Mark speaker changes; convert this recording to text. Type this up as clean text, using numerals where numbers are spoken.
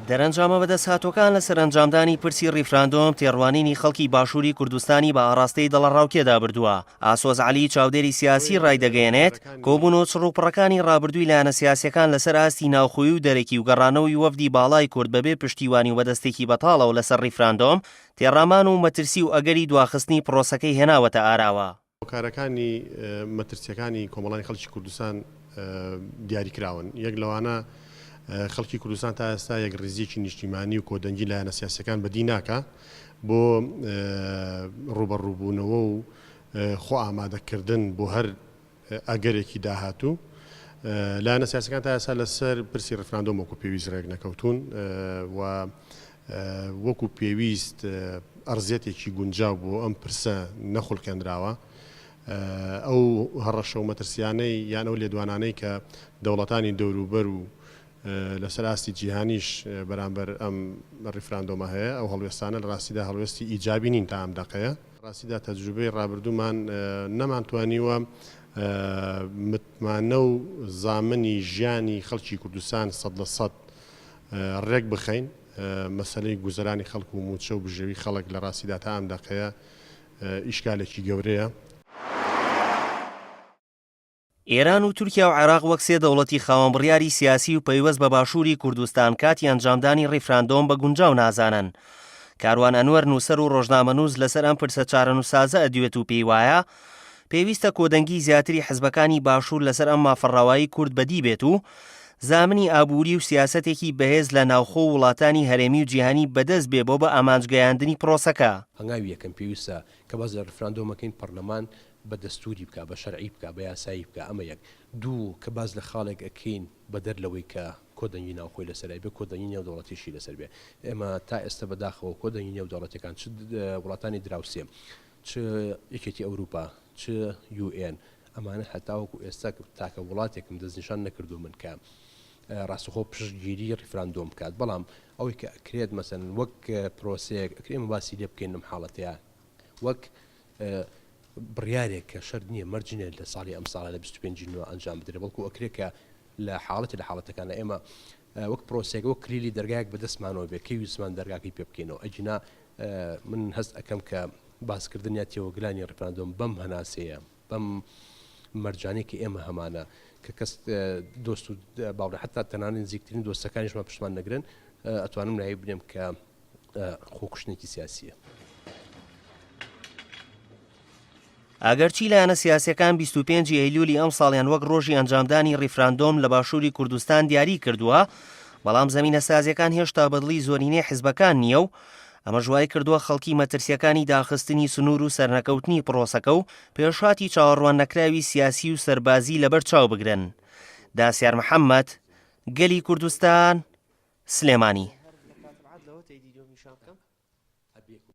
Speaker 1: دەرەنجامە بەدەستهاتووەکان لە سەرنجامدانی پرسی ڕیفراندۆم تێڕوانینی خەڵکی باشووری کوردستانی بە ئاراستەی دڵەڕاوکێدا بردووە. ئاسۆز عەلی چاودێری سیاسی ڕایدەگەیەنێت کۆبوون و چڕوپڕەکانی ڕابردووی لایەنە سیاسیەکان لەسەر ئاستی ناوخۆیی و دەرەکی و گەڕانەوەی وەفدی باڵای کورد بەبێ پشتیوانی و بەدەستێکی بەتاڵەوە لەسەر ڕیفراندۆم تێڕامان و مەترسی و ئەگەری دواخستنی پرۆسەکەی هێناوەتە ئاراوە.
Speaker 2: کارەکانی مەترسیەکانی کۆمەڵانی خەڵکی کوردستان دیاریکراون. یەک لەوانە خەڵکی کوردستان تا ئێستا یەک ڕێزیەکی نیشتیمانی و کۆدەنگی لایەنە سیاسیەکان بەدی ناکە بۆ ڕوبەڕووبوونەوە و خۆ ئامادەکردن بۆ هەر ئەگەرێکی داهاتوو. لایەنە سیاسیەکان تا ئێستا لەسەر پرسی ڕیفراندۆم وەکو پێویست ڕێک نەکەوتون و وەکو پێویست ئەرزێتێکی گونجاو بۆ ئەم پرسە نەخولکێنراوە. ئەو هەڕەشە و مەترسیانەی یان ئەو لێدوانانەی کە دەوڵەتانی دەوروبەر و لەسەر ئاستی جیهانیش بەرامبەر ئەم ڕیفراندۆمە هەیە، ئەو هەڵوێستانە لە ڕاستیدا هەڵوێستی ئیجابی نین تا ئەم دەقەیە. ڕاستیدا تەجروبەی ڕابردوومان نەمانتوانیوە متمانە و زامنی ژیانی خەڵکی کوردستان 100% ڕێک بخەین. مەسەلەی گوزەرانی خەڵک و موچە و بژێوی خەڵک لە ڕاستیدا تا ئەم دەقەیە ئیشکالێکی گەورەیە.
Speaker 1: ئێران و تورکیا و عێراق وەک سێ دەوڵەتی خاوەنبڕیاری سیاسی و پەیوەست بە باشووری کوردستان کاتی ئەنجامدانی ڕیفراندۆم بە گونجاو نازانن. کاروان ئەنوەر نووسەر و ڕۆژنامەنووس لەسەر ئەم پرسە چارەنووسازە ئەدوێت و پێی وایە پێویستە کۆدەنگی زیاتری حزبەکانی باشوور لەسەر ئەم مافەڕاوایی کورد بەدی بێت و زامنی ئابووری و سیاسەتێکی بەهێز لە ناوخۆ وڵاتانی هەرێمی و جیهانی بەدەست بێ بۆ بە ئامانجگەیاندنی پرۆسەکە.
Speaker 3: هەنگاوی یەکەم پێویستە کە باز لە ڕیفراندۆمەکەین پەرلەمان بە دەستوری بکە، بە شەرعی بکە، بە یاسایی بکە. ئەمە یەک. دوو کە باز لە خاڵێک ئەکەین بە دەرلەوەی کە کۆدەنگی ناوخۆی لەسەر بێ، کۆدەنگی نێودەوڵەتیشی لەسەر بێ. ئێمە تا ئێستا بەداخەوە کۆدەنگی نێودەوڵەتیەکان چ وڵاتانی دراوسێ، چ یەکێتی ئەوروپا، چ UN، ئەمانە هەتاوەکو ئێستا تاکە وڵاتێکم دەستنیشان نەکردو من کە ڕاستەخۆ پشتگیری ڕیفراندۆم بکات. بەڵام ئەوەی کە ئەکرێت مەسەن وەک پرۆسەیەک ئەکرێمە باسی لێ بکەین لەم حاڵەتەیە وەک بڕیارێک کە شەرط نییە مەرجێت لە ساڵی ئەم ساڵە لە 25 نوێ ئەنجام بدرێت، بەڵکو ئەکرێت کە لە حاڵەتەکانە ئێمە وەک پرۆسێک وەک کلیلی دەرگایەک بەدەستمانەوە بێت، کەی ویسمان دەرگاکەی پێ بکەینەوە. ئەجینا من هەست ئەەکەم کە باسکردنیان تێوەگلانی ڕیفراندۆم بەم هەناسەیە، بەم مەرجانێکی ئێمە هەمانە کە کەس دۆست و باوڕێ حتا تەنانەت نزیکترین دۆستەکانیشمان پشتمان نەگرن، ئەتوانم لای بنێم کە خۆکوشتنێکی سیاسیە.
Speaker 1: ئەگەرچی لایەنە سیاسیەکان 25 ئەیلولی ئەم ساڵیان وەک ڕۆژی ئەنجامدانی ڕیفراندۆم لە باشووری کوردستان دیاری کردووە، بەڵام زەمینە سازیەکان هێشتا بەدڵی زۆرینەی حیزبەکان نییە و ئەمە ژوای کردووە خەڵکی مەترسیەکانی داخستنی سنوور و سەرنەکەوتنی پرۆسەکە و پێشاتی چاوەڕوان نەکراوی سیاسی و سەربازی لەبەر چاو بگرن. داسیار محەممەد، گەلی کوردستان، سلێمانی.